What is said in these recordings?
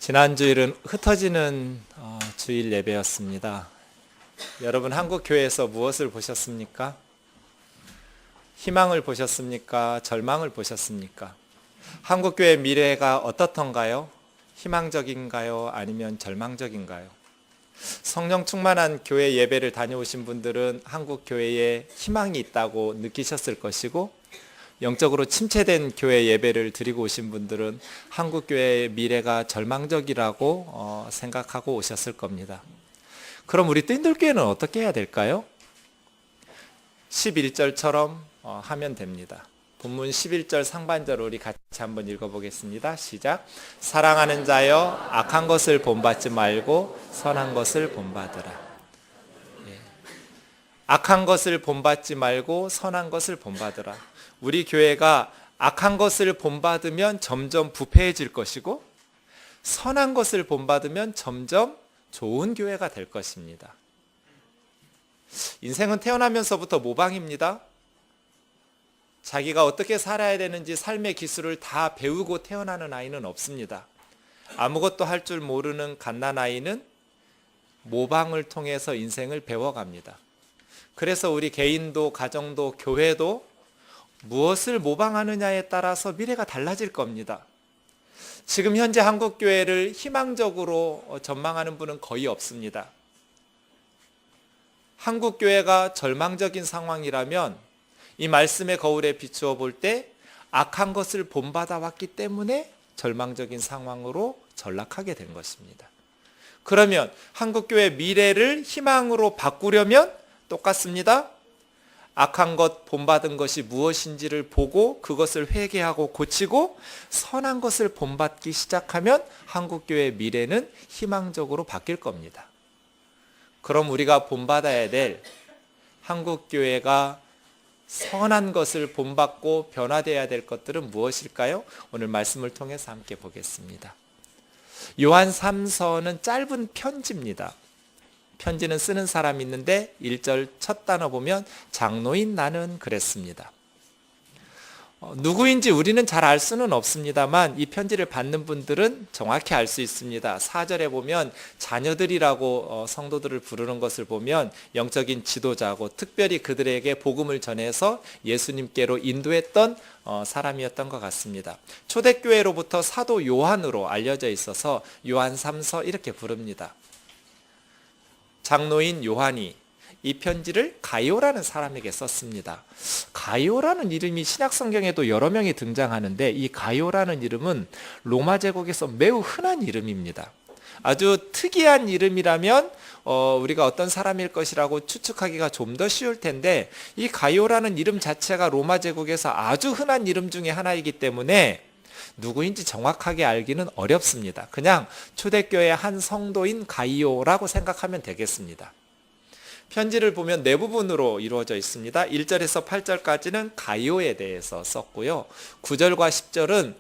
지난 주일은 흩어지는 주일 예배였습니다. 여러분 한국 교회에서 무엇을 보셨습니까? 희망을 보셨습니까? 절망을 보셨습니까? 한국 교회의 미래가 어떻던가요? 희망적인가요? 아니면 절망적인가요? 성령 충만한 교회 예배를 다녀오신 분들은 한국 교회에 희망이 있다고 느끼셨을 것이고, 영적으로 침체된 교회 예배를 드리고 오신 분들은 한국 교회의 미래가 절망적이라고 생각하고 오셨을 겁니다. 그럼 우리 뚠들교회는 어떻게 해야 될까요? 11절처럼 하면 됩니다. 본문 11절 상반절 우리 같이 한번 읽어보겠습니다. 시작. 사랑하는 자여 악한 것을 본받지 말고 선한 것을 본받으라. 악한 것을 본받지 말고 선한 것을 본받으라. 우리 교회가 악한 것을 본받으면 점점 부패해질 것이고, 선한 것을 본받으면 점점 좋은 교회가 될 것입니다. 인생은 태어나면서부터 모방입니다. 자기가 어떻게 살아야 되는지 삶의 기술을 다 배우고 태어나는 아이는 없습니다. 아무것도 할 줄 모르는 갓난아이는 모방을 통해서 인생을 배워갑니다. 그래서 우리 개인도 가정도 교회도 무엇을 모방하느냐에 따라서 미래가 달라질 겁니다. 지금 현재 한국교회를 희망적으로 전망하는 분은 거의 없습니다. 한국교회가 절망적인 상황이라면 이 말씀의 거울에 비추어 볼 때 악한 것을 본받아 왔기 때문에 절망적인 상황으로 전락하게 된 것입니다. 그러면 한국교회 미래를 희망으로 바꾸려면 똑같습니다. 악한 것 본받은 것이 무엇인지를 보고 그것을 회개하고 고치고 선한 것을 본받기 시작하면 한국교회의 미래는 희망적으로 바뀔 겁니다. 그럼 우리가 본받아야 될 한국교회가 선한 것을 본받고 변화되어야 될 것들은 무엇일까요? 오늘 말씀을 통해서 함께 보겠습니다. 요한 3서는 짧은 편지입니다. 편지는 쓰는 사람이 있는데 1절 첫 단어 보면 장로인 나는 그랬습니다. 누구인지 우리는 잘 알 수는 없습니다만 이 편지를 받는 분들은 정확히 알 수 있습니다. 4절에 보면 자녀들이라고 성도들을 부르는 것을 보면 영적인 지도자고 특별히 그들에게 복음을 전해서 예수님께로 인도했던 사람이었던 것 같습니다. 초대교회로부터 사도 요한으로 알려져 있어서 요한 3서 이렇게 부릅니다. 장로인 요한이 이 편지를 가이오라는 사람에게 썼습니다. 가이오라는 이름이 신약성경에도 여러 명이 등장하는데 이 가이오라는 이름은 로마 제국에서 매우 흔한 이름입니다. 아주 특이한 이름이라면 우리가 어떤 사람일 것이라고 추측하기가 좀 더 쉬울 텐데 이 가이오라는 이름 자체가 로마 제국에서 아주 흔한 이름 중에 하나이기 때문에 누구인지 정확하게 알기는 어렵습니다. 그냥 초대교회의 한 성도인 가이오라고 생각하면 되겠습니다. 편지를 보면 네 부분으로 이루어져 있습니다. 1절에서 8절까지는 가이오에 대해서 썼고요. 9절과 10절은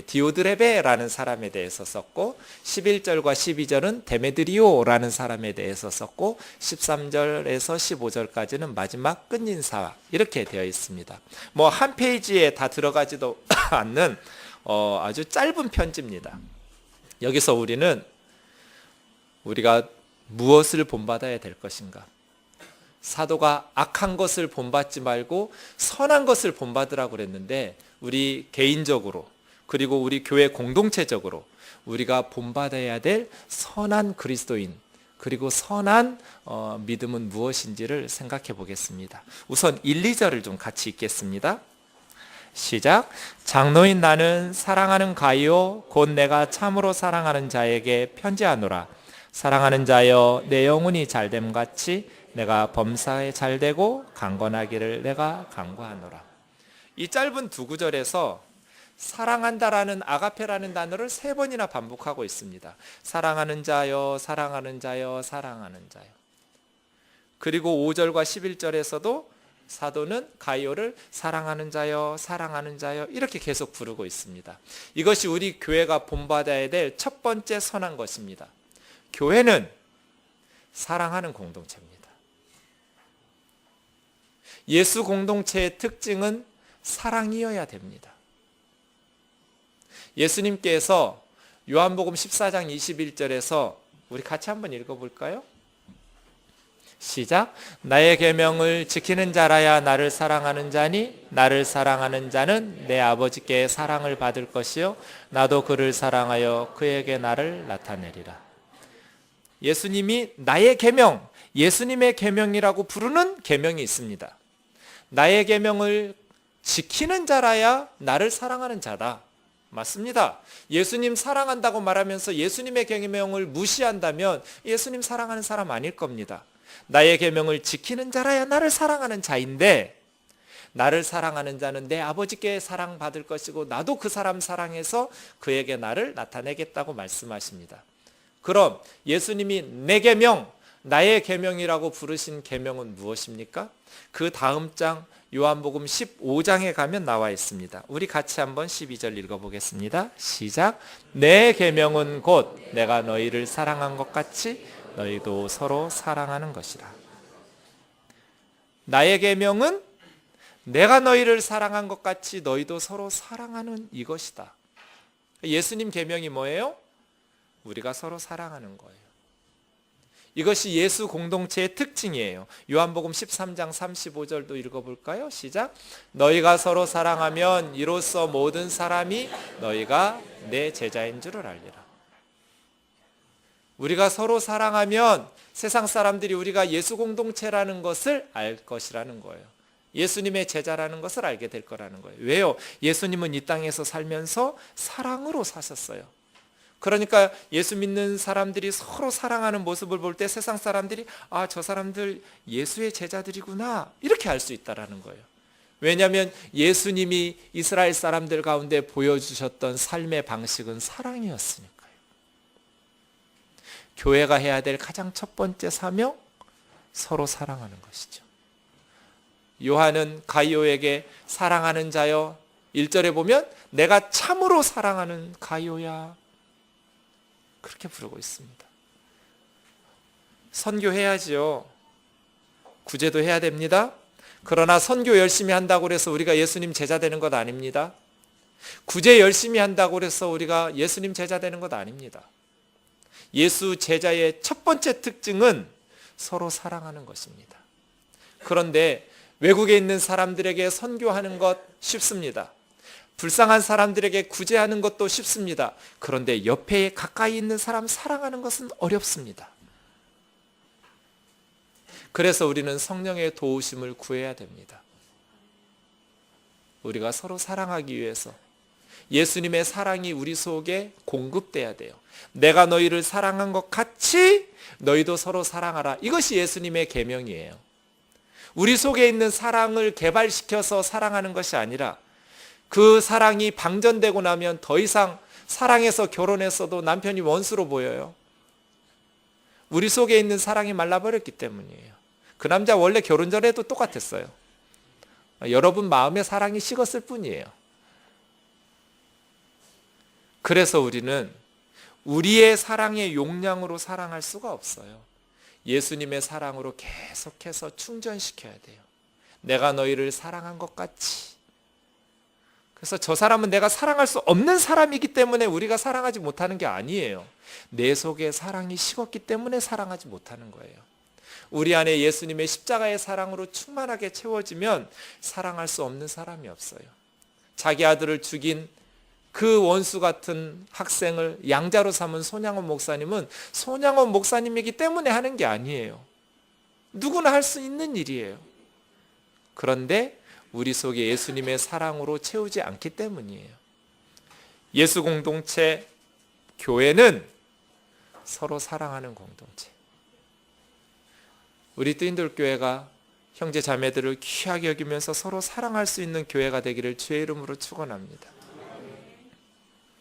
디오드레베라는 사람에 대해서 썼고 11절과 12절은 데메드리오라는 사람에 대해서 썼고 13절에서 15절까지는 마지막 끝인사 이렇게 되어 있습니다. 한 페이지에 다 들어가지도 않는 아주 짧은 편지입니다. 여기서 우리가 무엇을 본받아야 될 것인가? 사도가 악한 것을 본받지 말고 선한 것을 본받으라고 그랬는데 우리 개인적으로 그리고 우리 교회 공동체적으로 우리가 본받아야 될 선한 그리스도인 그리고 선한 믿음은 무엇인지를 생각해 보겠습니다. 우선 1, 2절을 좀 같이 읽겠습니다. 시작. 장로인 나는 사랑하는 가이오 곧 내가 참으로 사랑하는 자에게 편지하노라. 사랑하는 자여 내 영혼이 잘됨 같이 내가 범사에 잘되고 강건하기를 내가 간구하노라. 이 짧은 두 구절에서 사랑한다라는 아가페라는 단어를 3번이나 반복하고 있습니다. 사랑하는 자여 사랑하는 자여 사랑하는 자여. 그리고 5절과 11절에서도 사도는 가이오를 사랑하는 자여 사랑하는 자여 이렇게 계속 부르고 있습니다. 이것이 우리 교회가 본받아야 될 첫 번째 선한 것입니다. 교회는 사랑하는 공동체입니다. 예수 공동체의 특징은 사랑이어야 됩니다. 예수님께서 요한복음 14장 21절에서 우리 같이 한번 읽어볼까요? 시작. 나의 계명을 지키는 자라야 나를 사랑하는 자니 나를 사랑하는 자는 내 아버지께 사랑을 받을 것이요 나도 그를 사랑하여 그에게 나를 나타내리라. 예수님이 나의 계명, 예수님의 계명이라고 부르는 계명이 있습니다. 나의 계명을 지키는 자라야 나를 사랑하는 자다. 맞습니다. 예수님 사랑한다고 말하면서 예수님의 계명을 무시한다면 예수님 사랑하는 사람 아닐 겁니다. 나의 계명을 지키는 자라야 나를 사랑하는 자인데, 나를 사랑하는 자는 내 아버지께 사랑받을 것이고 나도 그 사람 사랑해서 그에게 나를 나타내겠다고 말씀하십니다. 그럼 예수님이 내 계명, 나의 계명이라고 부르신 계명은 무엇입니까? 그 다음 장 요한복음 15장에 가면 나와 있습니다. 우리 같이 한번 12절 읽어보겠습니다. 시작. 내 계명은 곧 내가 너희를 사랑한 것 같이 너희도 서로 사랑하는 것이라. 나의 계명은 내가 너희를 사랑한 것 같이 너희도 서로 사랑하는 이것이다. 예수님 계명이 뭐예요? 우리가 서로 사랑하는 거예요. 이것이 예수 공동체의 특징이에요. 요한복음 13장 35절도 읽어볼까요? 시작. 너희가 서로 사랑하면 이로써 모든 사람이 너희가 내 제자인 줄을 알리라. 우리가 서로 사랑하면 세상 사람들이 우리가 예수 공동체라는 것을 알 것이라는 거예요. 예수님의 제자라는 것을 알게 될 거라는 거예요. 왜요? 예수님은 이 땅에서 살면서 사랑으로 사셨어요. 그러니까 예수 믿는 사람들이 서로 사랑하는 모습을 볼 때 세상 사람들이 아, 저 사람들 예수의 제자들이구나 이렇게 알 수 있다는 거예요. 왜냐하면 예수님이 이스라엘 사람들 가운데 보여주셨던 삶의 방식은 사랑이었으니까요. 교회가 해야 될 가장 첫 번째 사명, 서로 사랑하는 것이죠. 요한은 가이오에게 사랑하는 자여, 1절에 보면 내가 참으로 사랑하는 가이오야 그렇게 부르고 있습니다. 선교해야지요. 구제도 해야 됩니다. 그러나 선교 열심히 한다고 해서 우리가 예수님 제자 되는 것 아닙니다. 구제 열심히 한다고 해서 우리가 예수님 제자 되는 것 아닙니다. 예수 제자의 첫 번째 특징은 서로 사랑하는 것입니다. 그런데 외국에 있는 사람들에게 선교하는 것 쉽습니다. 불쌍한 사람들에게 구제하는 것도 쉽습니다. 그런데 옆에 가까이 있는 사람 사랑하는 것은 어렵습니다. 그래서 우리는 성령의 도우심을 구해야 됩니다. 우리가 서로 사랑하기 위해서 예수님의 사랑이 우리 속에 공급돼야 돼요. 내가 너희를 사랑한 것 같이 너희도 서로 사랑하라. 이것이 예수님의 계명이에요. 우리 속에 있는 사랑을 개발시켜서 사랑하는 것이 아니라 그 사랑이 방전되고 나면 더 이상 사랑해서 결혼했어도 남편이 원수로 보여요. 우리 속에 있는 사랑이 말라버렸기 때문이에요. 그 남자 원래 결혼 전에도 똑같았어요. 여러분 마음에 사랑이 식었을 뿐이에요. 그래서 우리는 우리의 사랑의 용량으로 사랑할 수가 없어요. 예수님의 사랑으로 계속해서 충전시켜야 돼요. 내가 너희를 사랑한 것 같이. 그래서 저 사람은 내가 사랑할 수 없는 사람이기 때문에 우리가 사랑하지 못하는 게 아니에요. 내 속에 사랑이 식었기 때문에 사랑하지 못하는 거예요. 우리 안에 예수님의 십자가의 사랑으로 충만하게 채워지면 사랑할 수 없는 사람이 없어요. 자기 아들을 죽인 그 원수 같은 학생을 양자로 삼은 손양원 목사님은 손양원 목사님이기 때문에 하는 게 아니에요. 누구나 할 수 있는 일이에요. 그런데 우리 속에 예수님의 사랑으로 채우지 않기 때문이에요. 예수 공동체, 교회는 서로 사랑하는 공동체. 우리 뜨인돌교회가 형제 자매들을 귀하게 여기면서 서로 사랑할 수 있는 교회가 되기를 주의 이름으로 축원합니다.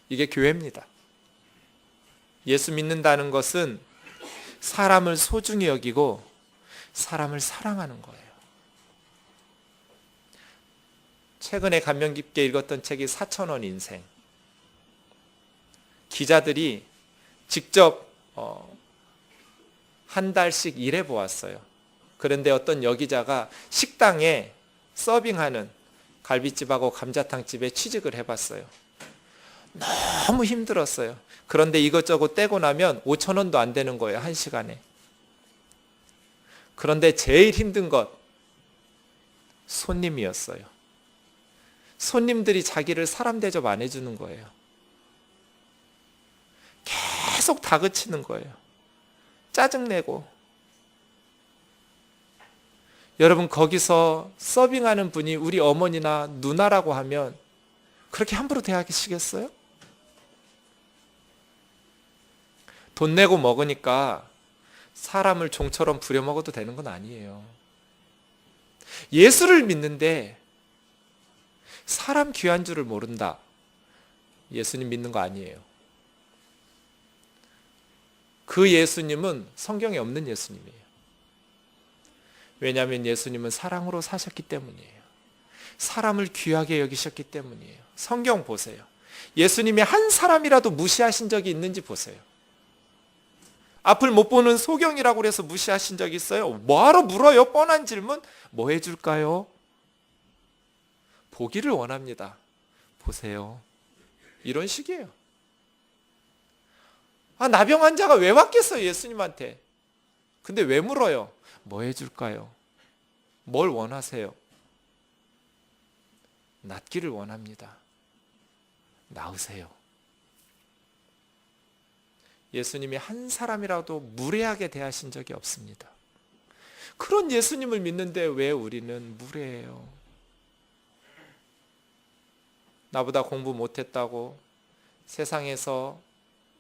이게 교회입니다. 예수 믿는다는 것은 사람을 소중히 여기고 사람을 사랑하는 거예요. 최근에 감명 깊게 읽었던 책이 4,000원 인생. 기자들이 직접 한 달씩 일해 보았어요. 그런데 어떤 여기자가 식당에 서빙하는 갈비집하고 감자탕집에 취직을 해봤어요. 너무 힘들었어요. 그런데 이것저것 떼고 나면 5,000원도 안 되는 거예요, 1시간에. 그런데 제일 힘든 것, 손님이었어요. 손님들이 자기를 사람 대접 안 해주는 거예요. 계속 다그치는 거예요. 짜증내고. 여러분, 거기서 서빙하는 분이 우리 어머니나 누나라고 하면 그렇게 함부로 대하시겠어요? 돈 내고 먹으니까 사람을 종처럼 부려먹어도 되는 건 아니에요. 예수를 믿는데 사람 귀한 줄을 모른다. 예수님 믿는 거 아니에요. 그 예수님은 성경에 없는 예수님이에요. 왜냐하면 예수님은 사랑으로 사셨기 때문이에요. 사람을 귀하게 여기셨기 때문이에요. 성경 보세요. 예수님이 한 사람이라도 무시하신 적이 있는지 보세요. 앞을 못 보는 소경이라고 해서 무시하신 적이 있어요? 뭐하러 물어요? 뻔한 질문. 뭐 해줄까요? 보기를 원합니다. 보세요. 이런 식이에요. 나병 환자가 왜 왔겠어요, 예수님한테? 근데 왜 물어요? 뭐 해줄까요? 뭘 원하세요? 낫기를 원합니다. 나으세요. 예수님이 한 사람이라도 무례하게 대하신 적이 없습니다. 그런 예수님을 믿는데 왜 우리는 무례해요? 나보다 공부 못했다고, 세상에서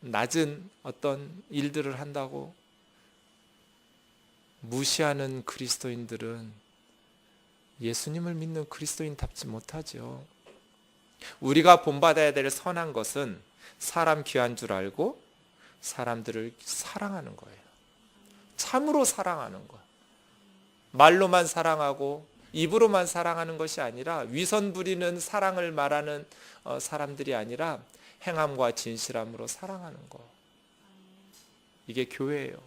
낮은 어떤 일들을 한다고 무시하는 그리스도인들은 예수님을 믿는 그리스도인답지 못하죠. 우리가 본받아야 될 선한 것은 사람 귀한 줄 알고 사람들을 사랑하는 거예요. 참으로 사랑하는 거. 말로만 사랑하고 입으로만 사랑하는 것이 아니라 위선 부리는 사랑을 말하는 사람들이 아니라 행함과 진실함으로 사랑하는 거. 이게 교회예요.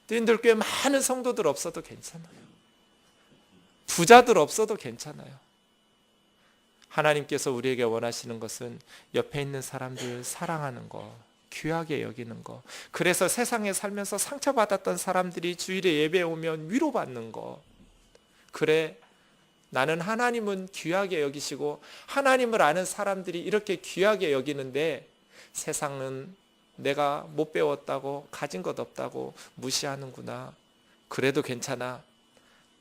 뜨인들 교회 많은 성도들 없어도 괜찮아요. 부자들 없어도 괜찮아요. 하나님께서 우리에게 원하시는 것은 옆에 있는 사람들 사랑하는 거, 귀하게 여기는 거. 그래서 세상에 살면서 상처받았던 사람들이 주일에 예배에 오면 위로받는 거. 그래, 나는 하나님은 귀하게 여기시고 하나님을 아는 사람들이 이렇게 귀하게 여기는데 세상은 내가 못 배웠다고, 가진 것 없다고 무시하는구나. 그래도 괜찮아.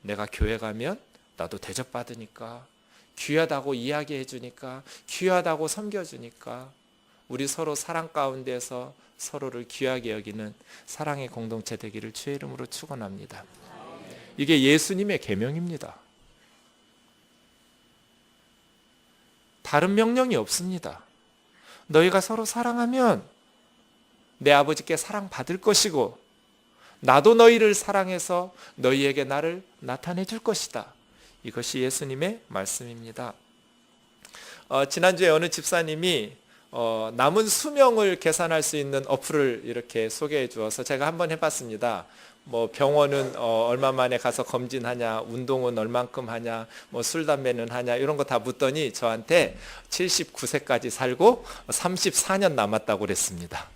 내가 교회 가면 나도 대접받으니까, 귀하다고 이야기해 주니까, 귀하다고 섬겨주니까 우리 서로 사랑 가운데서 서로를 귀하게 여기는 사랑의 공동체 되기를 주의 이름으로 축원합니다. 이게 예수님의 계명입니다. 다른 명령이 없습니다. 너희가 서로 사랑하면 내 아버지께 사랑받을 것이고 나도 너희를 사랑해서 너희에게 나를 나타내 줄 것이다. 이것이 예수님의 말씀입니다. 지난주에 어느 집사님이 남은 수명을 계산할 수 있는 어플을 이렇게 소개해 주어서 제가 한번 해봤습니다. 뭐 병원은 얼마 만에 가서 검진하냐, 운동은 얼만큼 하냐, 뭐 술 담배는 하냐, 이런 거 다 묻더니 저한테 79세까지 살고 34년 남았다고 그랬습니다.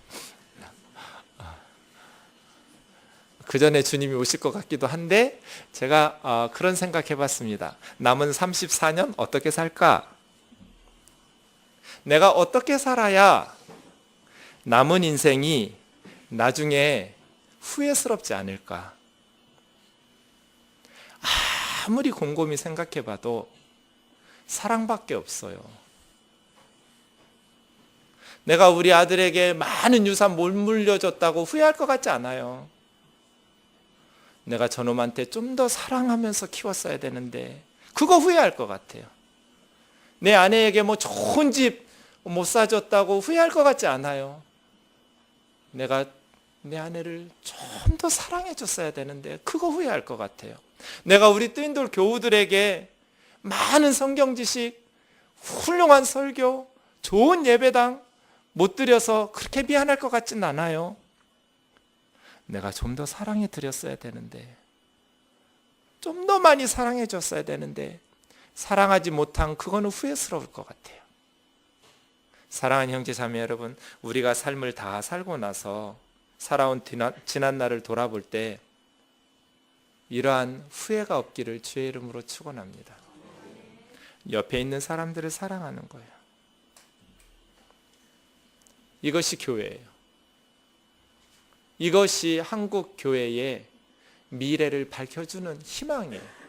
그 전에 주님이 오실 것 같기도 한데 제가 그런 생각 해봤습니다. 남은 34년 어떻게 살까? 내가 어떻게 살아야 남은 인생이 나중에 후회스럽지 않을까? 아무리 곰곰이 생각해봐도 사랑밖에 없어요. 내가 우리 아들에게 많은 유산 못 물려줬다고 후회할 것 같지 않아요. 내가 저놈한테 좀 더 사랑하면서 키웠어야 되는데 그거 후회할 것 같아요. 내 아내에게 뭐 좋은 집 못 사줬다고 후회할 것 같지 않아요. 내가 내 아내를 좀 더 사랑해 줬어야 되는데 그거 후회할 것 같아요. 내가 우리 뜨인돌 교우들에게 많은 성경 지식, 훌륭한 설교, 좋은 예배당 못 드려서 그렇게 미안할 것 같진 않아요. 내가 좀 더 사랑해 드렸어야 되는데, 좀 더 많이 사랑해 줬어야 되는데 사랑하지 못한 그거는 후회스러울 것 같아요. 사랑하는 형제 자매 여러분, 우리가 삶을 다 살고 나서 살아온 지난 날을 돌아볼 때 이러한 후회가 없기를 주의 이름으로 축원합니다. 옆에 있는 사람들을 사랑하는 거예요. 이것이 교회예요. 이것이 한국 교회의 미래를 밝혀주는 희망이에요.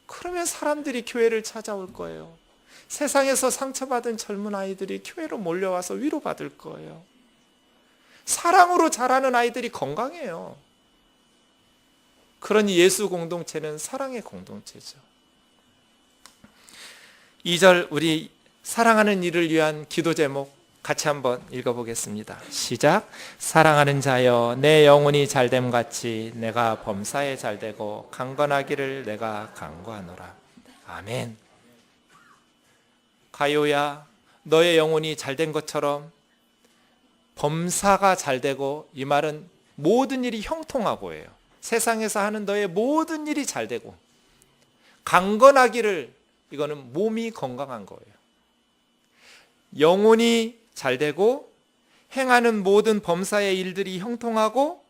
그러면 사람들이 교회를 찾아올 거예요. 세상에서 상처받은 젊은 아이들이 교회로 몰려와서 위로받을 거예요. 사랑으로 자라는 아이들이 건강해요. 그러니 예수 공동체는 사랑의 공동체죠. 2절 우리 사랑하는 이를 위한 기도 제목 같이 한번 읽어보겠습니다. 시작. 사랑하는 자여 내 영혼이 잘됨 같이 내가 범사에 잘되고 강건하기를 내가 간구하노라. 아멘. 가요야, 너의 영혼이 잘된 것처럼 범사가 잘되고, 이 말은 모든 일이 형통하고예요. 세상에서 하는 너의 모든 일이 잘되고, 강건하기를, 이거는 몸이 건강한 거예요. 영혼이 잘되고 행하는 모든 범사의 일들이 형통하고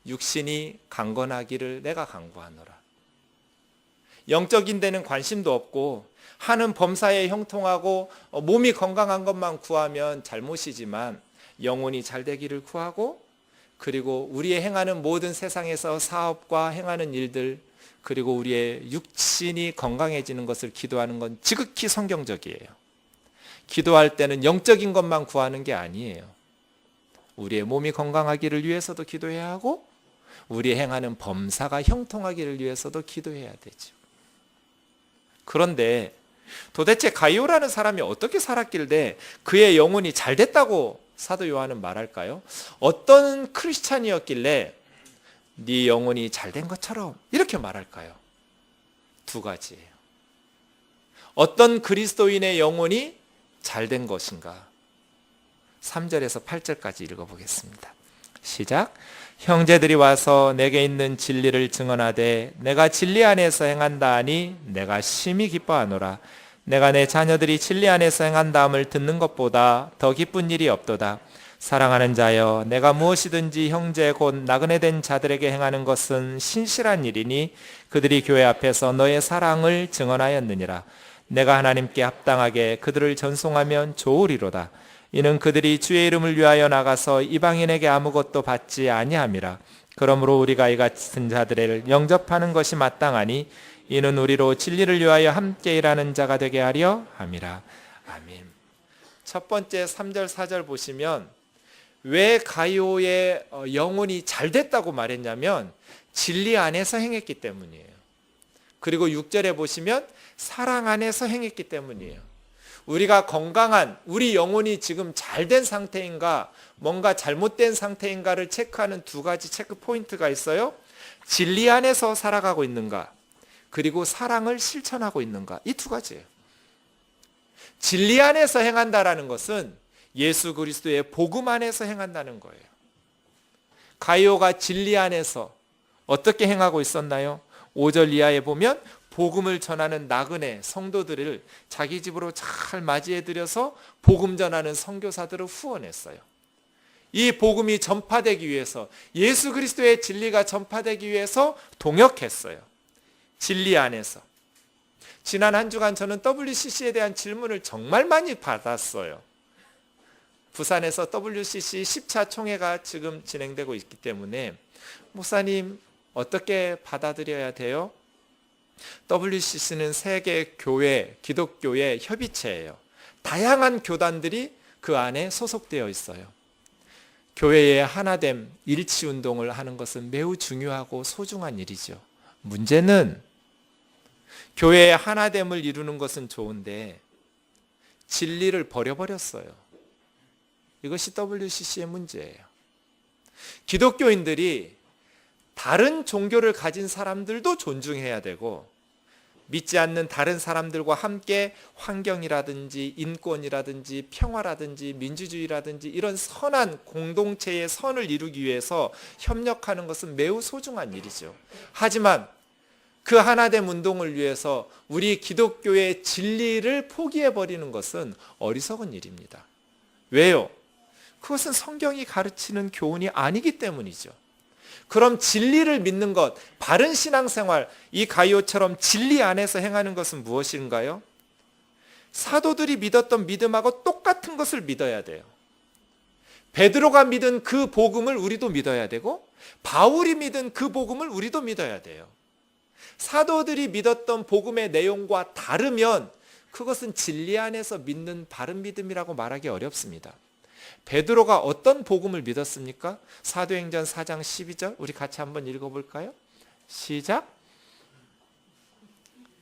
육신이 강건하기를 내가 간구하노라. 영적인 데는 관심도 없고 하는 범사에 형통하고 몸이 건강한 것만 구하면 잘못이지만 영혼이 잘되기를 구하고, 그리고 우리의 행하는 모든 세상에서 사업과 행하는 일들, 그리고 우리의 육신이 건강해지는 것을 기도하는 건 지극히 성경적이에요. 기도할 때는 영적인 것만 구하는 게 아니에요. 우리의 몸이 건강하기를 위해서도 기도해야 하고 우리 행하는 범사가 형통하기를 위해서도 기도해야 되죠. 그런데 도대체 가이오라는 사람이 어떻게 살았길래 그의 영혼이 잘 됐다고 사도 요한은 말할까요? 어떤 크리스찬이었길래 네 영혼이 잘된 것처럼 이렇게 말할까요? 두 가지예요. 어떤 그리스도인의 영혼이 잘된 것인가? 3절에서 8절까지 읽어보겠습니다. 시작. 형제들이 와서 내게 있는 진리를 증언하되 내가 진리 안에서 행한다 하니 내가 심히 기뻐하노라. 내가 내 자녀들이 진리 안에서 행한다함을 듣는 것보다 더 기쁜 일이 없도다. 사랑하는 자여, 내가 무엇이든지 형제 곧 나그네 된 자들에게 행하는 것은 신실한 일이니 그들이 교회 앞에서 너의 사랑을 증언하였느니라. 내가 하나님께 합당하게 그들을 전송하면 좋으리로다. 이는 그들이 주의 이름을 위하여 나가서 이방인에게 아무것도 받지 아니함이라. 그러므로 우리가 이 같은 자들을 영접하는 것이 마땅하니 이는 우리로 진리를 위하여 함께 일하는 자가 되게 하려 함이라. 아멘. 첫 번째 3절 4절 보시면 왜 가이오의 영혼이 잘 됐다고 말했냐면 진리 안에서 행했기 때문이에요. 그리고 6절에 보시면 사랑 안에서 행했기 때문이에요. 우리가 건강한, 우리 영혼이 지금 잘된 상태인가, 뭔가 잘못된 상태인가를 체크하는 두 가지 체크 포인트가 있어요. 진리 안에서 살아가고 있는가, 그리고 사랑을 실천하고 있는가, 이 두 가지예요. 진리 안에서 행한다라는 것은 예수 그리스도의 복음 안에서 행한다는 거예요. 가이오가 진리 안에서 어떻게 행하고 있었나요? 5절 이하에 보면 복음을 전하는 나그네 성도들을 자기 집으로 잘 맞이해드려서 복음 전하는 선교사들을 후원했어요. 이 복음이 전파되기 위해서, 예수 그리스도의 진리가 전파되기 위해서 동역했어요. 진리 안에서. 지난 한 주간 저는 WCC에 대한 질문을 정말 많이 받았어요. 부산에서 WCC 10차 총회가 지금 진행되고 있기 때문에 목사님 어떻게 받아들여야 돼요? WCC는 세계 교회, 기독교의 협의체예요. 다양한 교단들이 그 안에 소속되어 있어요. 교회의 하나됨, 일치운동을 하는 것은 매우 중요하고 소중한 일이죠. 문제는 교회의 하나됨을 이루는 것은 좋은데 진리를 버려버렸어요. 이것이 WCC의 문제예요. 기독교인들이 다른 종교를 가진 사람들도 존중해야 되고, 믿지 않는 다른 사람들과 함께 환경이라든지 인권이라든지 평화라든지 민주주의라든지 이런 선한 공동체의 선을 이루기 위해서 협력하는 것은 매우 소중한 일이죠. 하지만 그 하나됨 운동을 위해서 우리 기독교의 진리를 포기해버리는 것은 어리석은 일입니다. 왜요? 그것은 성경이 가르치는 교훈이 아니기 때문이죠. 그럼 진리를 믿는 것, 바른 신앙생활, 이 가이오처럼 진리 안에서 행하는 것은 무엇인가요? 사도들이 믿었던 믿음하고 똑같은 것을 믿어야 돼요. 베드로가 믿은 그 복음을 우리도 믿어야 되고, 바울이 믿은 그 복음을 우리도 믿어야 돼요. 사도들이 믿었던 복음의 내용과 다르면 그것은 진리 안에서 믿는 바른 믿음이라고 말하기 어렵습니다. 베드로가 어떤 복음을 믿었습니까? 사도행전 4장 12절 우리 같이 한번 읽어볼까요? 시작.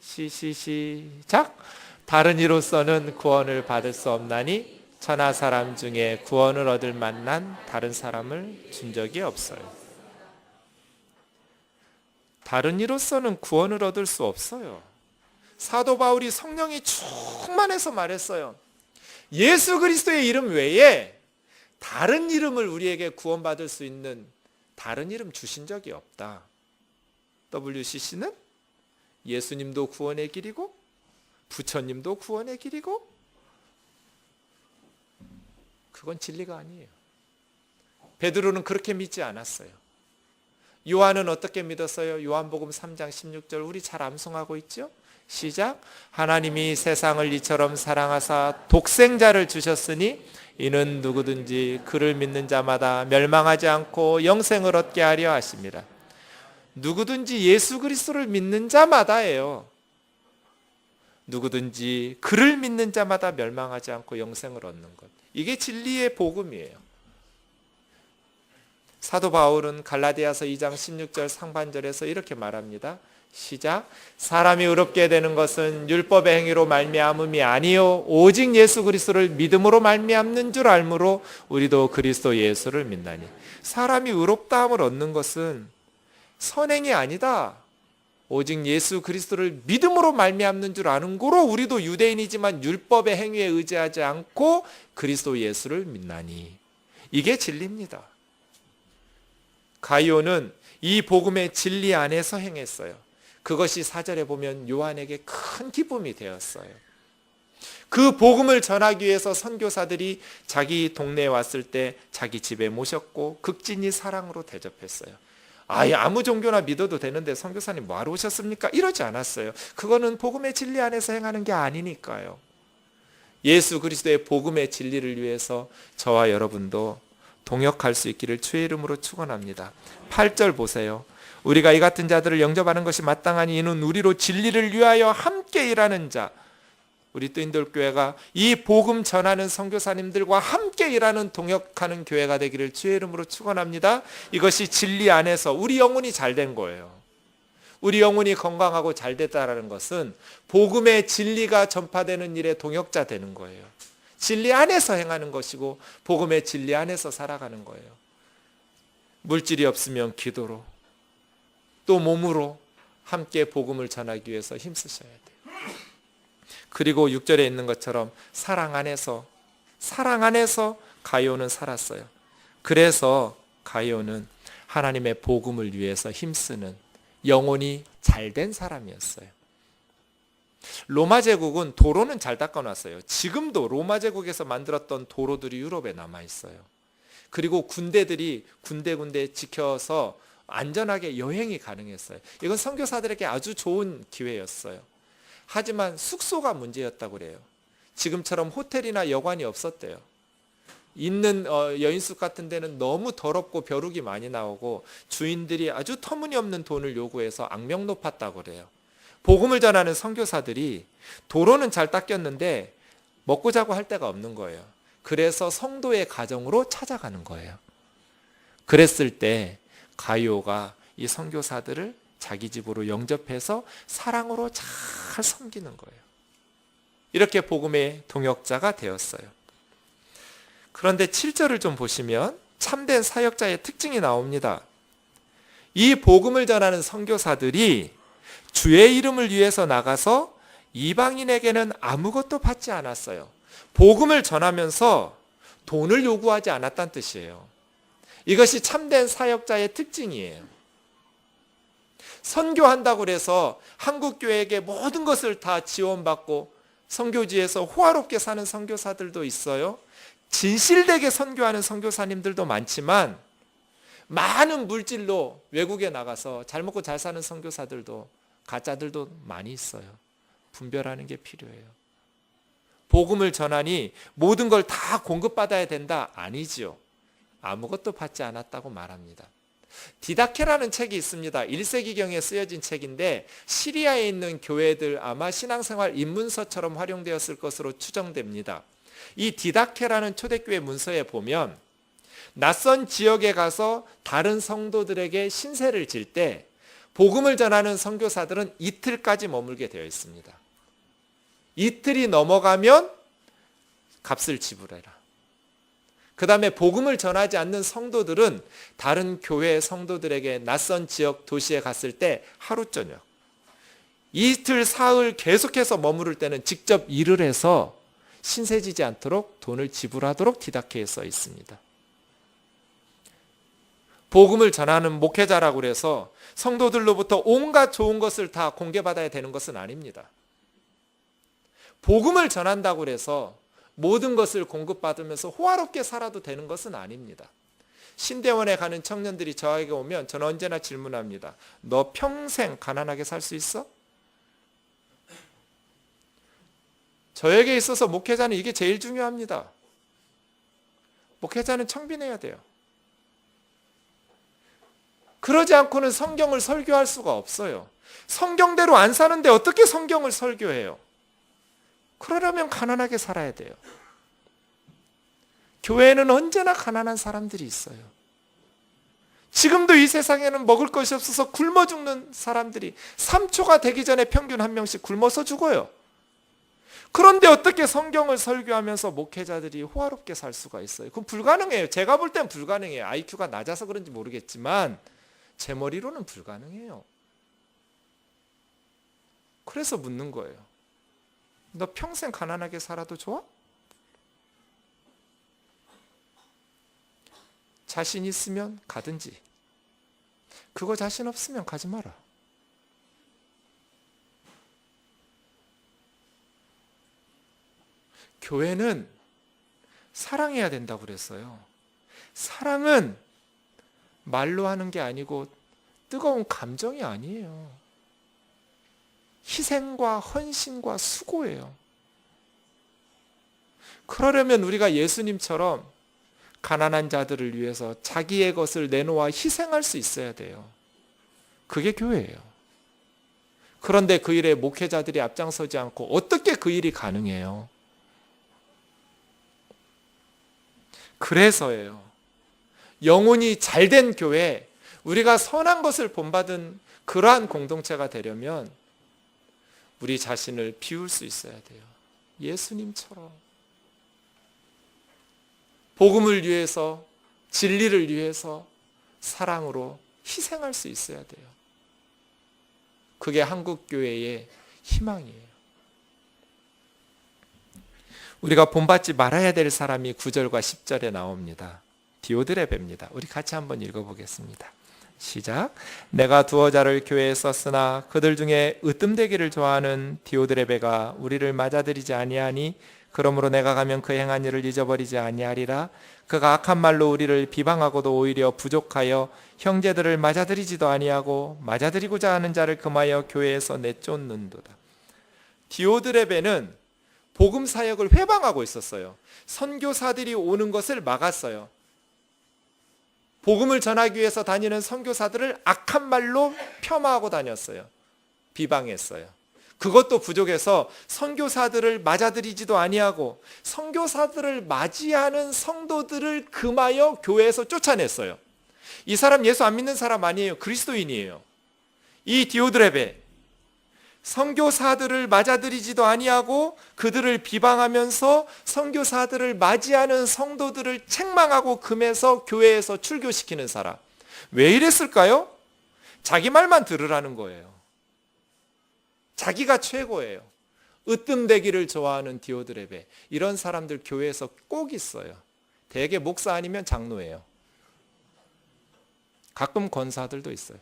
시작. 다른 이로서는 구원을 받을 수 없나니 천하 사람 중에 구원을 얻을 만난 다른 사람을 준 적이 없어요. 다른 이로서는 구원을 얻을 수 없어요. 사도 바울이 성령이 충만해서 말했어요. 예수 그리스도의 이름 외에 다른 이름을 우리에게 구원받을 수 있는 다른 이름 주신 적이 없다. WCC는 예수님도 구원의 길이고 부처님도 구원의 길이고 그건 진리가 아니에요. 베드로는 그렇게 믿지 않았어요. 요한은 어떻게 믿었어요? 요한복음 3장 16절 우리 잘 암송하고 있죠? 시작. 하나님이 세상을 이처럼 사랑하사 독생자를 주셨으니 이는 누구든지 그를 믿는 자마다 멸망하지 않고 영생을 얻게 하려 하십니다. 누구든지 예수 그리스도를 믿는 자마다예요. 누구든지 그를 믿는 자마다 멸망하지 않고 영생을 얻는 것. 이게 진리의 복음이에요. 사도 바울은 갈라디아서 2장 16절 상반절에서 이렇게 말합니다. 시작. 사람이 의롭게 되는 것은 율법의 행위로 말미암음이 아니요 오직 예수 그리스도를 믿음으로 말미암는 줄 알므로 우리도 그리스도 예수를 믿나니. 사람이 의롭다함을 얻는 것은 선행이 아니다. 오직 예수 그리스도를 믿음으로 말미암는 줄 아는 고로 우리도 유대인이지만 율법의 행위에 의지하지 않고 그리스도 예수를 믿나니. 이게 진리입니다. 가이오는 이 복음의 진리 안에서 행했어요. 그것이 4절에 보면 요한에게 큰 기쁨이 되었어요. 그 복음을 전하기 위해서 선교사들이 자기 동네에 왔을 때 자기 집에 모셨고 극진히 사랑으로 대접했어요. 아무 종교나 믿어도 되는데 선교사님 뭐하러 오셨습니까? 이러지 않았어요. 그거는 복음의 진리 안에서 행하는 게 아니니까요. 예수 그리스도의 복음의 진리를 위해서 저와 여러분도 동역할 수 있기를 주의 이름으로 축원합니다. 8절 보세요. 우리가 이 같은 자들을 영접하는 것이 마땅하니 이는 우리로 진리를 위하여 함께 일하는 자. 우리 뜨인돌교회가 이 복음 전하는 선교사님들과 함께 일하는 동역하는 교회가 되기를 주의 이름으로 축원합니다. 이것이 진리 안에서 우리 영혼이 잘된 거예요. 우리 영혼이 건강하고 잘 됐다라는 것은 복음의 진리가 전파되는 일에 동역자 되는 거예요. 진리 안에서 행하는 것이고 복음의 진리 안에서 살아가는 거예요. 물질이 없으면 기도로 또 몸으로 함께 복음을 전하기 위해서 힘쓰셔야 돼요. 그리고 6절에 있는 것처럼 사랑 안에서 가이오는 살았어요. 그래서 가이오는 하나님의 복음을 위해서 힘쓰는 영혼이 잘된 사람이었어요. 로마 제국은 도로는 잘 닦아놨어요. 지금도 로마 제국에서 만들었던 도로들이 유럽에 남아있어요. 그리고 군대들이 군데 지켜서 안전하게 여행이 가능했어요. 이건 선교사들에게 아주 좋은 기회였어요. 하지만 숙소가 문제였다고 그래요. 지금처럼 호텔이나 여관이 없었대요. 있는 여인숙 같은 데는 너무 더럽고 벼룩이 많이 나오고 주인들이 아주 터무니없는 돈을 요구해서 악명 높았다고 그래요. 복음을 전하는 선교사들이 도로는 잘 닦였는데 먹고 자고 할 데가 없는 거예요. 그래서 성도의 가정으로 찾아가는 거예요. 그랬을 때 가이오가 이 선교사들을 자기 집으로 영접해서 사랑으로 잘 섬기는 거예요. 이렇게 복음의 동역자가 되었어요. 그런데 7절을 좀 보시면 참된 사역자의 특징이 나옵니다. 이 복음을 전하는 선교사들이 주의 이름을 위해서 나가서 이방인에게는 아무것도 받지 않았어요. 복음을 전하면서 돈을 요구하지 않았다는 뜻이에요. 이것이 참된 사역자의 특징이에요. 선교한다고 해서 한국교회에게 모든 것을 다 지원받고 선교지에서 호화롭게 사는 선교사들도 있어요. 진실되게 선교하는 선교사님들도 많지만 많은 물질로 외국에 나가서 잘 먹고 잘 사는 선교사들도 가짜들도 많이 있어요. 분별하는 게 필요해요. 복음을 전하니 모든 걸 다 공급받아야 된다? 아니지요. 아무것도 받지 않았다고 말합니다. 디다케라는 책이 있습니다. 1세기경에 쓰여진 책인데 시리아에 있는 교회들 아마 신앙생활 입문서처럼 활용되었을 것으로 추정됩니다. 이 디다케라는 초대교회 문서에 보면 낯선 지역에 가서 다른 성도들에게 신세를 질 때 복음을 전하는 선교사들은 이틀까지 머물게 되어 있습니다. 이틀이 넘어가면 값을 지불해라. 그 다음에 복음을 전하지 않는 성도들은 다른 교회 성도들에게 낯선 지역 도시에 갔을 때 하루 저녁, 이틀 사흘 계속해서 머무를 때는 직접 일을 해서 신세지지 않도록 돈을 지불하도록 디다케에 써 있습니다. 복음을 전하는 목회자라고 해서 성도들로부터 온갖 좋은 것을 다 공개받아야 되는 것은 아닙니다. 복음을 전한다고 해서 모든 것을 공급받으면서 호화롭게 살아도 되는 것은 아닙니다. 신대원에 가는 청년들이 저에게 오면 저는 언제나 질문합니다. 너 평생 가난하게 살 수 있어? 저에게 있어서 목회자는 이게 제일 중요합니다. 목회자는 청빈해야 돼요. 그러지 않고는 성경을 설교할 수가 없어요. 성경대로 안 사는데 어떻게 성경을 설교해요? 그러려면 가난하게 살아야 돼요. 교회에는 언제나 가난한 사람들이 있어요. 지금도 이 세상에는 먹을 것이 없어서 굶어 죽는 사람들이 3초가 되기 전에 평균 한 명씩 굶어서 죽어요. 그런데 어떻게 성경을 설교하면서 목회자들이 호화롭게 살 수가 있어요? 그건 불가능해요. 제가 볼 땐 불가능해요. IQ가 낮아서 그런지 모르겠지만 제 머리로는 불가능해요. 그래서 묻는 거예요. 너 평생 가난하게 살아도 좋아? 자신 있으면 가든지, 그거 자신 없으면 가지 마라. 교회는 사랑해야 된다고 그랬어요. 사랑은 말로 하는 게 아니고 뜨거운 감정이 아니에요. 희생과 헌신과 수고예요. 그러려면 우리가 예수님처럼 가난한 자들을 위해서 자기의 것을 내놓아 희생할 수 있어야 돼요. 그게 교회예요. 그런데 그 일에 목회자들이 앞장서지 않고 어떻게 그 일이 가능해요? 그래서예요. 영혼이 잘된 교회, 우리가 선한 것을 본받은 그러한 공동체가 되려면 우리 자신을 비울 수 있어야 돼요. 예수님처럼. 복음을 위해서, 진리를 위해서 사랑으로 희생할 수 있어야 돼요. 그게 한국교회의 희망이에요. 우리가 본받지 말아야 될 사람이 9절과 10절에 나옵니다. 디오드레베입니다. 우리 같이 한번 읽어보겠습니다. 시작. 내가 두어 자를 교회에 썼으나 그들 중에 으뜸되기를 좋아하는 디오드레베가 우리를 맞아들이지 아니하니 그러므로 내가 가면 그 행한 일을 잊어버리지 아니하리라. 그가 악한 말로 우리를 비방하고도 오히려 부족하여 형제들을 맞아들이지도 아니하고 맞아들이고자 하는 자를 금하여 교회에서 내쫓는도다. 디오드레베는 복음 사역을 회방하고 있었어요. 선교사들이 오는 것을 막았어요. 복음을 전하기 위해서 다니는 선교사들을 악한 말로 폄하하고 다녔어요. 비방했어요. 그것도 부족해서 선교사들을 맞아들이지도 아니하고 선교사들을 맞이하는 성도들을 금하여 교회에서 쫓아냈어요. 이 사람 예수 안 믿는 사람 아니에요. 그리스도인이에요. 이 디오드레베, 선교사들을 맞아들이지도 아니하고 그들을 비방하면서 선교사들을 맞이하는 성도들을 책망하고 금해서 교회에서 출교시키는 사람. 왜 이랬을까요? 자기 말만 들으라는 거예요. 자기가 최고예요. 으뜸되기를 좋아하는 디오드레베. 이런 사람들 교회에서 꼭 있어요. 대개 목사 아니면 장로예요. 가끔 권사들도 있어요.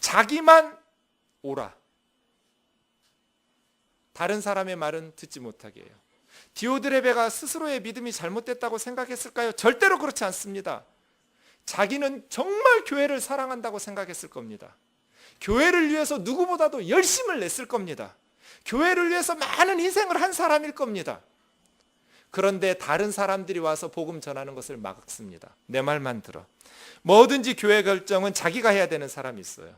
자기만 오라. 다른 사람의 말은 듣지 못하게 해요. 디오드레베가 스스로의 믿음이 잘못됐다고 생각했을까요? 절대로 그렇지 않습니다. 자기는 정말 교회를 사랑한다고 생각했을 겁니다. 교회를 위해서 누구보다도 열심을 냈을 겁니다. 교회를 위해서 많은 희생을 한 사람일 겁니다. 그런데 다른 사람들이 와서 복음 전하는 것을 막습니다. 내 말만 들어. 뭐든지 교회 결정은 자기가 해야 되는 사람이 있어요.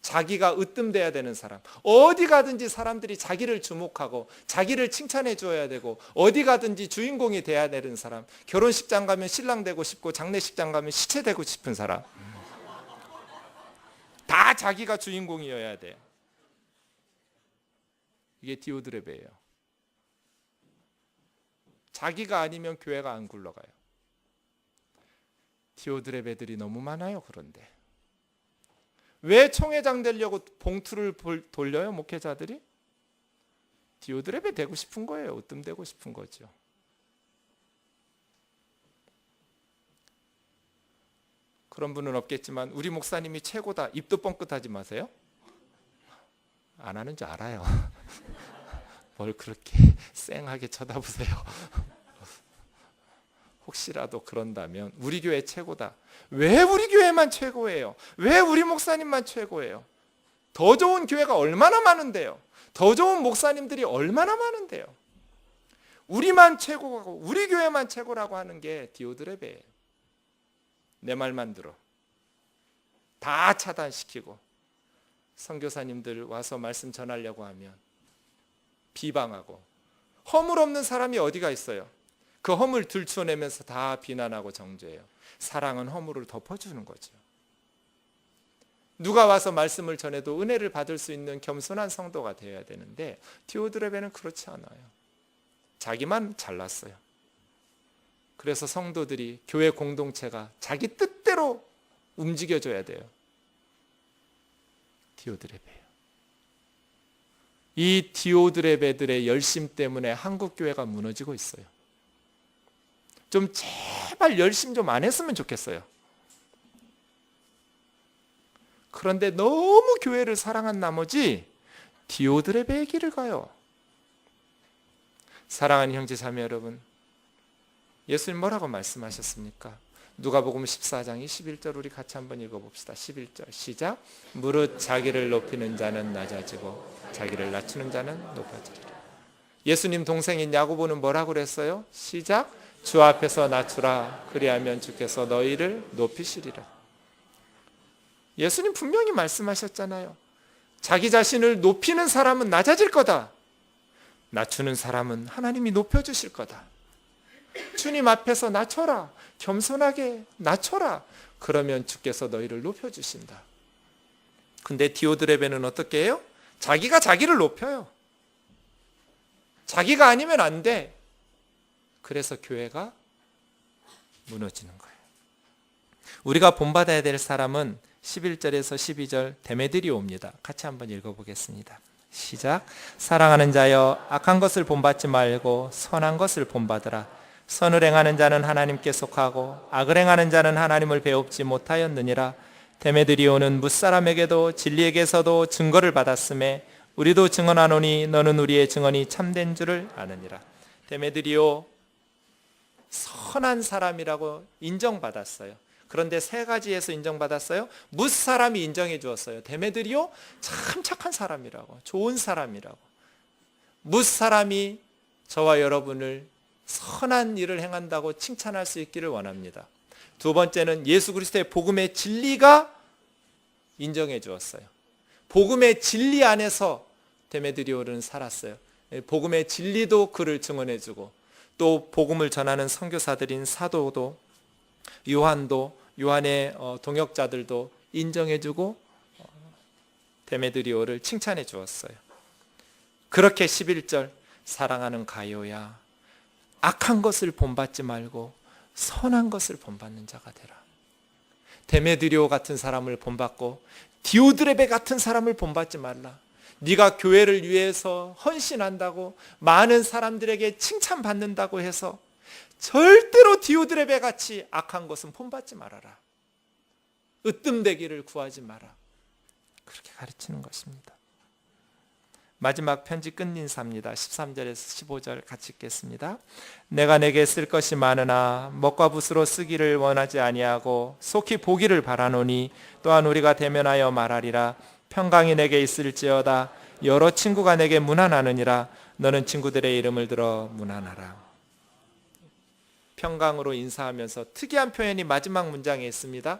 자기가 으뜸돼야 되는 사람. 어디 가든지 사람들이 자기를 주목하고 자기를 칭찬해 주어야 되고, 어디 가든지 주인공이 돼야 되는 사람. 결혼식장 가면 신랑 되고 싶고, 장례식장 가면 시체 되고 싶은 사람. 다 자기가 주인공이어야 돼요. 이게 디오드레베예요. 자기가 아니면 교회가 안 굴러가요. 디오드레베들이 너무 많아요. 그런데 왜 총회장 되려고 봉투를 돌려요? 목회자들이? 디오드레베 되고 싶은 거예요. 으뜸되고 싶은 거죠. 그런 분은 없겠지만 우리 목사님이 최고다. 입도 뻥끗하지 마세요. 안 하는 줄 알아요. 뭘 그렇게 쌩하게 쳐다보세요. 혹시라도 그런다면 우리 교회 최고다. 왜 우리 교회만 최고예요? 왜 우리 목사님만 최고예요? 더 좋은 교회가 얼마나 많은데요? 더 좋은 목사님들이 얼마나 많은데요? 우리만 최고고 우리 교회만 최고라고 하는 게 디오드레베예요. 내 말만 들어. 다 차단시키고 선교사님들 와서 말씀 전하려고 하면 비방하고, 허물 없는 사람이 어디가 있어요? 그 허물 들추어내면서 다 비난하고 정죄해요. 사랑은 허물을 덮어주는 거죠. 누가 와서 말씀을 전해도 은혜를 받을 수 있는 겸손한 성도가 되어야 되는데 디오드레베는 그렇지 않아요. 자기만 잘났어요. 그래서 성도들이, 교회 공동체가 자기 뜻대로 움직여줘야 돼요. 디오드레베예요. 이 디오드레베들의 열심 때문에 한국 교회가 무너지고 있어요. 좀 제발 열심 좀 안 했으면 좋겠어요. 그런데 너무 교회를 사랑한 나머지 디오드레베의 길을 가요. 사랑하는 형제 자매 여러분, 예수님 뭐라고 말씀하셨습니까? 누가복음 14장 21절 우리 같이 한번 읽어봅시다. 11절 시작. 무릇 자기를 높이는 자는 낮아지고 자기를 낮추는 자는 높아지리라. 예수님 동생인 야고보는 뭐라고 그랬어요? 시작. 주 앞에서 낮추라. 그리하면 주께서 너희를 높이시리라. 예수님 분명히 말씀하셨잖아요. 자기 자신을 높이는 사람은 낮아질 거다. 낮추는 사람은 하나님이 높여주실 거다. 주님 앞에서 낮춰라. 겸손하게 낮춰라. 그러면 주께서 너희를 높여주신다. 근데 디오드레베는 어떻게 해요? 자기가 자기를 높여요. 자기가 아니면 안 돼. 그래서 교회가 무너지는 거예요. 우리가 본받아야 될 사람은 11절에서 12절 데메드리오입니다. 같이 한번 읽어보겠습니다. 시작. 사랑하는 자여, 악한 것을 본받지 말고 선한 것을 본받으라. 선을 행하는 자는 하나님께 속하고 악을 행하는 자는 하나님을 배웁지 못하였느니라. 데메드리오는 뭇사람에게도 진리에게서도 증거를 받았음에 우리도 증언하노니 너는 우리의 증언이 참된 줄을 아느니라. 데메드리오 선한 사람이라고 인정받았어요. 그런데 세 가지에서 인정받았어요. 뭇사람이 인정해 주었어요. 데메드리오 참 착한 사람이라고, 좋은 사람이라고. 뭇사람이 저와 여러분을 선한 일을 행한다고 칭찬할 수 있기를 원합니다. 두 번째는 예수 그리스도의 복음의 진리가 인정해 주었어요. 복음의 진리 안에서 데메드리오는 살았어요. 복음의 진리도 그를 증언해 주고, 또 복음을 전하는 선교사들인 사도도, 요한도, 요한의 동역자들도 인정해 주고 데메드리오를 칭찬해 주었어요. 그렇게 11절 사랑하는 가요야, 악한 것을 본받지 말고 선한 것을 본받는 자가 되라. 데메드리오 같은 사람을 본받고 디오드레베 같은 사람을 본받지 말라. 네가 교회를 위해서 헌신한다고 많은 사람들에게 칭찬받는다고 해서 절대로 디오드레베 같이 악한 것은 본받지 말아라. 으뜸되기를 구하지 마라. 그렇게 가르치는 것입니다. 마지막 편지 끝인사입니다. 13절에서 15절 같이 읽겠습니다. 내가 내게 쓸 것이 많으나 먹과 붓으로 쓰기를 원하지 아니하고 속히 보기를 바라노니 또한 우리가 대면하여 말하리라. 평강이 내게 있을지어다. 여러 친구가 내게 문안하느니라. 너는 친구들의 이름을 들어 문안하라. 평강으로 인사하면서 특이한 표현이 마지막 문장에 있습니다.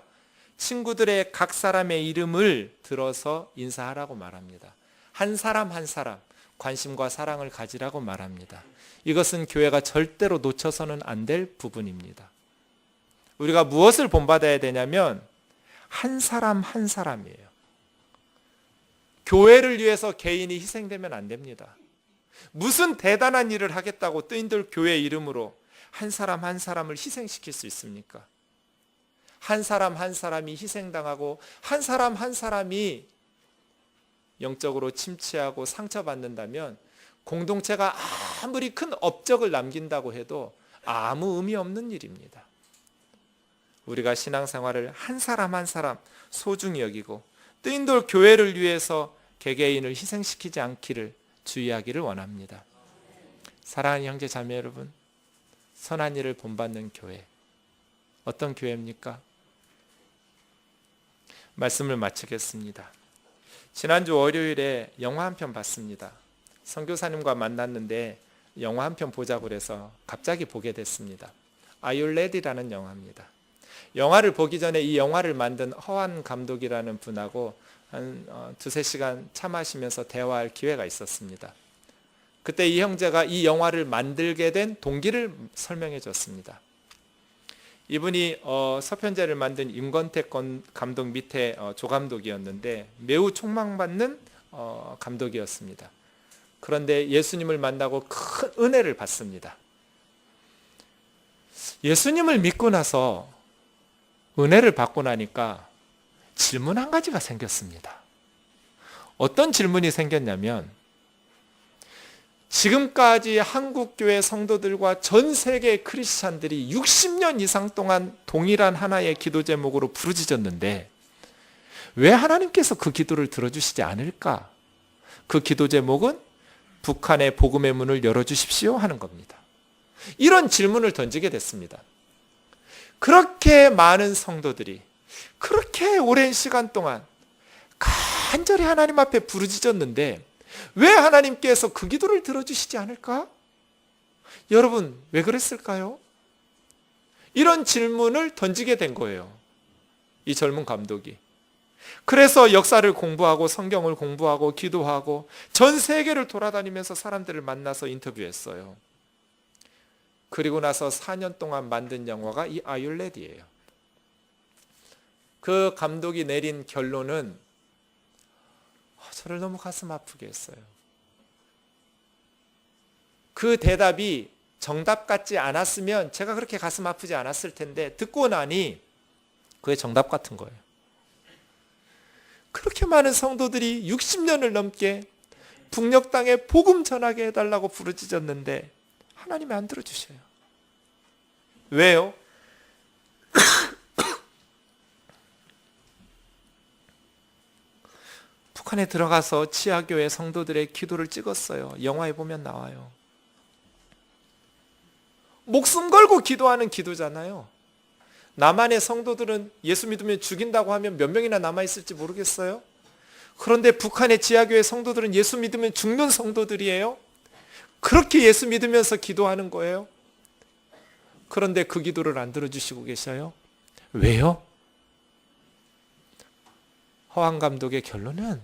친구들의 각 사람의 이름을 들어서 인사하라고 말합니다. 한 사람 한 사람 관심과 사랑을 가지라고 말합니다. 이것은 교회가 절대로 놓쳐서는 안 될 부분입니다. 우리가 무엇을 본받아야 되냐면 한 사람 한 사람이에요. 교회를 위해서 개인이 희생되면 안 됩니다. 무슨 대단한 일을 하겠다고 뜨인들 교회 이름으로 한 사람 한 사람을 희생시킬 수 있습니까? 한 사람 한 사람이 희생당하고 한 사람 한 사람이 영적으로 침체하고 상처받는다면 공동체가 아무리 큰 업적을 남긴다고 해도 아무 의미 없는 일입니다. 우리가 신앙생활을 한 사람 한 사람 소중히 여기고 뜨인돌 교회를 위해서 개개인을 희생시키지 않기를 주의하기를 원합니다. 사랑하는 형제 자매 여러분, 선한 일을 본받는 교회, 어떤 교회입니까? 말씀을 마치겠습니다. 지난주 월요일에 영화 한 편 봤습니다. 선교사님과 만났는데 영화 한 편 보자고 해서 갑자기 보게 됐습니다. Are You Ready라는 영화입니다. 영화를 보기 전에 이 영화를 만든 허완 감독이라는 분하고 한 2-3시간 차 마시면서 대화할 기회가 있었습니다. 그때 이 형제가 이 영화를 만들게 된 동기를 설명해 줬습니다. 이분이 서편제를 만든 임권택 감독 밑에 조감독이었는데 매우 촉망받는 감독이었습니다. 그런데 예수님을 만나고 큰 은혜를 받습니다. 예수님을 믿고 나서 은혜를 받고 나니까 질문 한 가지가 생겼습니다. 어떤 질문이 생겼냐면 지금까지 한국교회 성도들과 전 세계 크리스찬들이 60년 이상 동안 동일한 하나의 기도 제목으로 부르짖었는데 왜 하나님께서 그 기도를 들어주시지 않을까? 그 기도 제목은 북한의 복음의 문을 열어주십시오 하는 겁니다. 이런 질문을 던지게 됐습니다. 그렇게 많은 성도들이 그렇게 오랜 시간 동안 간절히 하나님 앞에 부르짖었는데 왜 하나님께서 그 기도를 들어주시지 않을까? 여러분, 왜 그랬을까요? 이런 질문을 던지게 된 거예요. 이 젊은 감독이. 그래서 역사를 공부하고 성경을 공부하고 기도하고 전 세계를 돌아다니면서 사람들을 만나서 인터뷰했어요. 그리고 나서 4년 동안 만든 영화가 이 Are You Ready예요. 그 감독이 내린 결론은 저를 너무 가슴 아프게 했어요. 그 대답이 정답 같지 않았으면 제가 그렇게 가슴 아프지 않았을 텐데 듣고 나니 그게 정답 같은 거예요. 그렇게 많은 성도들이 60년을 넘게 북녘 땅에 복음 전하게 해달라고 부르짖었는데 하나님이 안 들어주셔요. 왜요? 북한에 들어가서 치아교회 성도들의 기도를 찍었어요. 영화에 보면 나와요. 목숨 걸고 기도하는 기도잖아요. 남한의 성도들은 예수 믿으면 죽인다고 하면 몇 명이나 남아있을지 모르겠어요. 그런데 북한의 지하교회 성도들은 예수 믿으면 죽는 성도들이에요. 그렇게 예수 믿으면서 기도하는 거예요. 그런데 그 기도를 안 들어주시고 계셔요. 왜요? 허완 감독의 결론은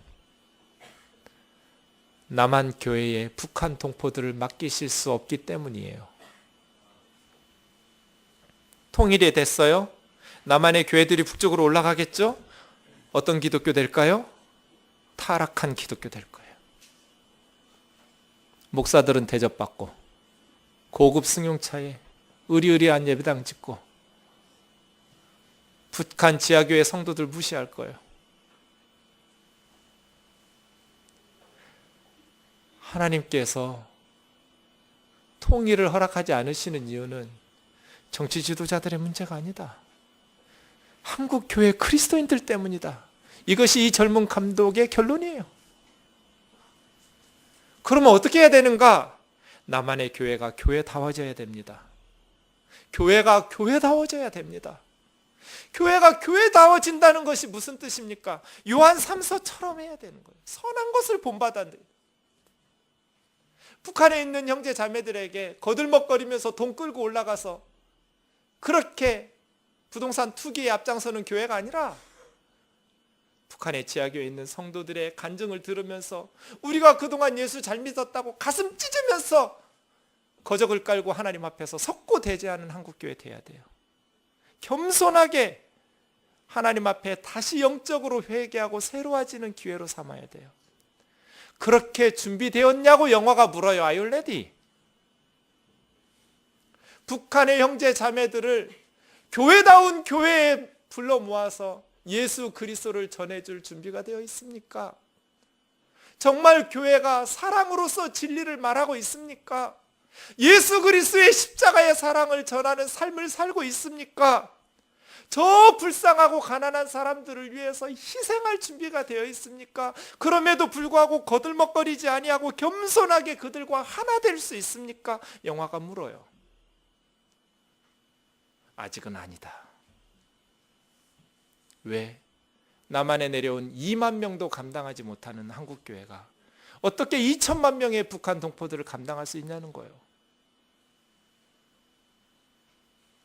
남한 교회에 북한 동포들을 맡기실 수 없기 때문이에요. 통일이 됐어요? 남한의 교회들이 북쪽으로 올라가겠죠? 어떤 기독교 될까요? 타락한 기독교 될 거예요. 목사들은 대접받고 고급 승용차에 의리의리한 예배당 짓고 북한 지하교회 성도들 무시할 거예요. 하나님께서 통일을 허락하지 않으시는 이유는 정치 지도자들의 문제가 아니다. 한국 교회 그리스도인들 때문이다. 이것이 이 젊은 감독의 결론이에요. 그러면 어떻게 해야 되는가? 나만의 교회가 교회다워져야 됩니다. 교회가 교회다워져야 됩니다. 교회가 교회다워진다는 것이 무슨 뜻입니까? 요한 3서처럼 해야 되는 거예요. 선한 것을 본받아야 돼요. 북한에 있는 형제 자매들에게 거들먹거리면서 돈 끌고 올라가서 그렇게 부동산 투기에 앞장서는 교회가 아니라 북한의 지하교회에 있는 성도들의 간증을 들으면서 우리가 그동안 예수 잘 믿었다고 가슴 찢으면서 거적을 깔고 하나님 앞에서 섰고 대제하는 한국교회 돼야 돼요. 겸손하게 하나님 앞에 다시 영적으로 회개하고 새로워지는 기회로 삼아야 돼요. 그렇게 준비되었냐고 영화가 물어요. Are you ready? 북한의 형제 자매들을 교회다운 교회에 불러 모아서 예수 그리스도를 전해줄 준비가 되어 있습니까? 정말 교회가 사랑으로서 진리를 말하고 있습니까? 예수 그리스도의 십자가의 사랑을 전하는 삶을 살고 있습니까? 저 불쌍하고 가난한 사람들을 위해서 희생할 준비가 되어 있습니까? 그럼에도 불구하고 거들먹거리지 아니하고 겸손하게 그들과 하나 될 수 있습니까? 영화가 물어요. 아직은 아니다. 왜? 남한에 내려온 2만 명도 감당하지 못하는 한국교회가 어떻게 2천만 명의 북한 동포들을 감당할 수 있냐는 거예요.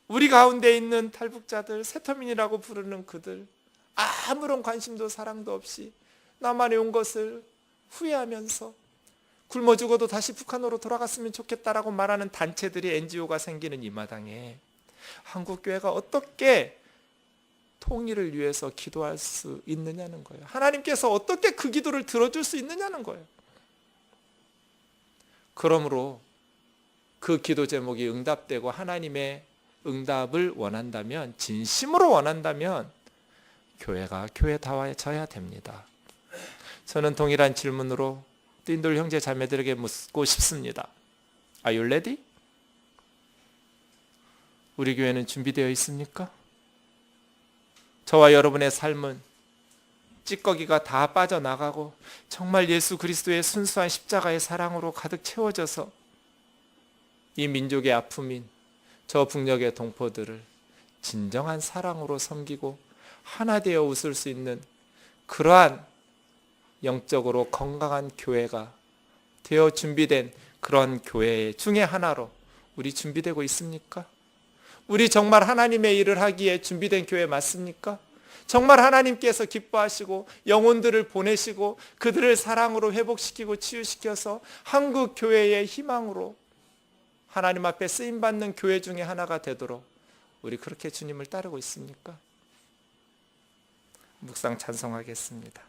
우리 가운데 있는 탈북자들, 세터민이라고 부르는 그들, 아무런 관심도 사랑도 없이 남한에 온 것을 후회하면서 굶어 죽어도 다시 북한으로 돌아갔으면 좋겠다라고 말하는 단체들이 NGO가 생기는 이 마당에 한국교회가 어떻게 통일을 위해서 기도할 수 있느냐는 거예요. 하나님께서 어떻게 그 기도를 들어줄 수 있느냐는 거예요. 그러므로 그 기도 제목이 응답되고 하나님의 응답을 원한다면, 진심으로 원한다면 교회가 교회다워져야 됩니다. 저는 동일한 질문으로 뛴돌 형제 자매들에게 묻고 싶습니다. Are you ready? 우리 교회는 준비되어 있습니까? 저와 여러분의 삶은 찌꺼기가 다 빠져나가고 정말 예수 그리스도의 순수한 십자가의 사랑으로 가득 채워져서 이 민족의 아픔인 저 북녘의 동포들을 진정한 사랑으로 섬기고 하나 되어 웃을 수 있는 그러한 영적으로 건강한 교회가 되어 준비된 그런 교회 중에 하나로 우리 준비되고 있습니까? 우리 정말 하나님의 일을 하기에 준비된 교회 맞습니까? 정말 하나님께서 기뻐하시고 영혼들을 보내시고 그들을 사랑으로 회복시키고 치유시켜서 한국 교회의 희망으로 하나님 앞에 쓰임받는 교회 중에 하나가 되도록 우리 그렇게 주님을 따르고 있습니까? 묵상 찬송하겠습니다.